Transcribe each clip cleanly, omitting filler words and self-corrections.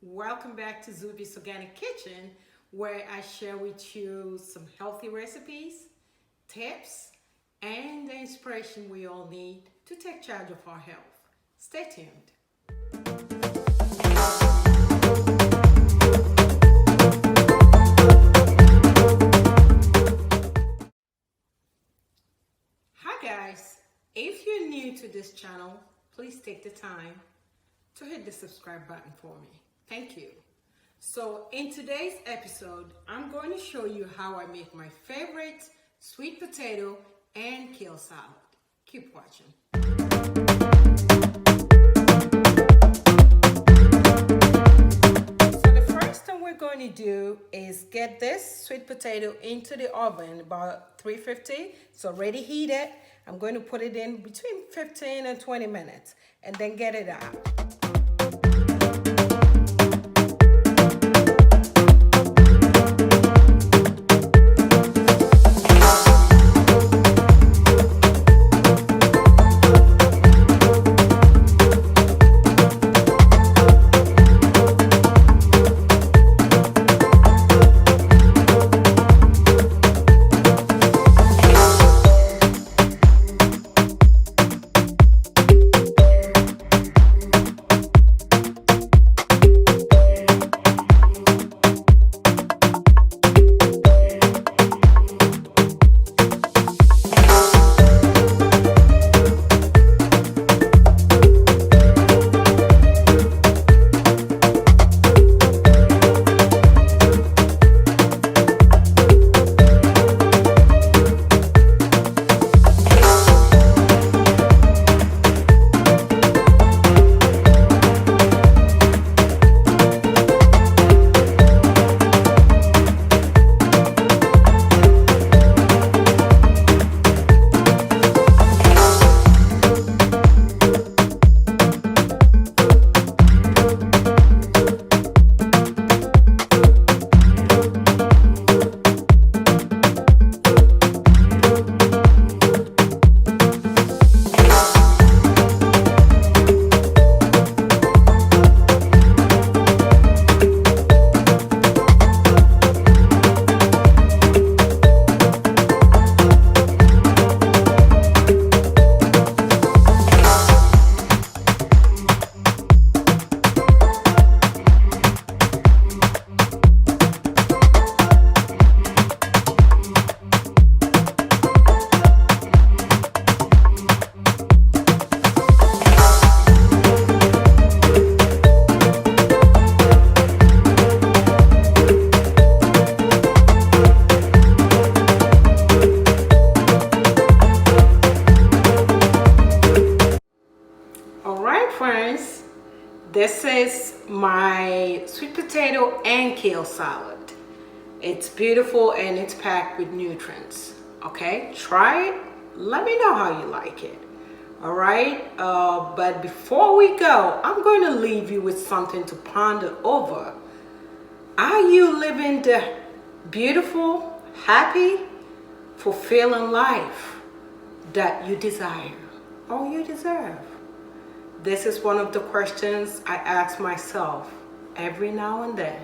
Welcome back to Zubeeda's Organic Kitchen, where I share with you some healthy recipes, tips, and the inspiration we all need to take charge of our health. Stay tuned. Hi guys, if you're new to this channel, please take the time to hit the subscribe button for me. Thank you. So in today's episode, I'm going to show you how I make my favorite sweet potato and kale salad. Keep watching. So the first thing we're going to do is get this sweet potato into the oven about 350. It's already heated. I'm going to put it in between 15 and 20 minutes and then get it out. Friends, this is my sweet potato and kale salad. It's beautiful and it's packed with nutrients. Okay, try it. Let me know how you like it. All right, but before we go, I'm going to leave you with something to ponder over. Are you living the beautiful, happy, fulfilling life that you desire or you deserve? This is one of the questions I ask myself every now and then.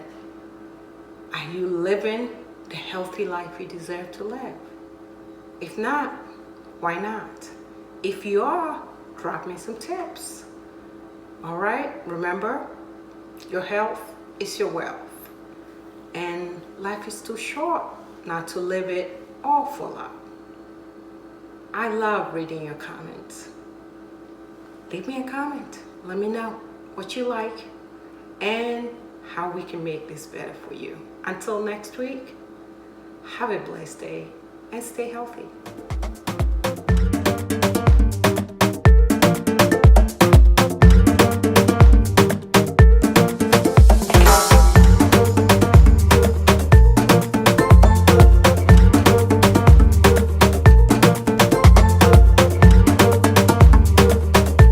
Are you living the healthy life you deserve to live? If not, why not? If you are, drop me some tips. All right, remember, your health is your wealth. And life is too short not to live it all full up. I love reading your comments. Leave me a comment. Let me know what you like and how we can make this better for you. Until next week, have a blessed day and stay healthy.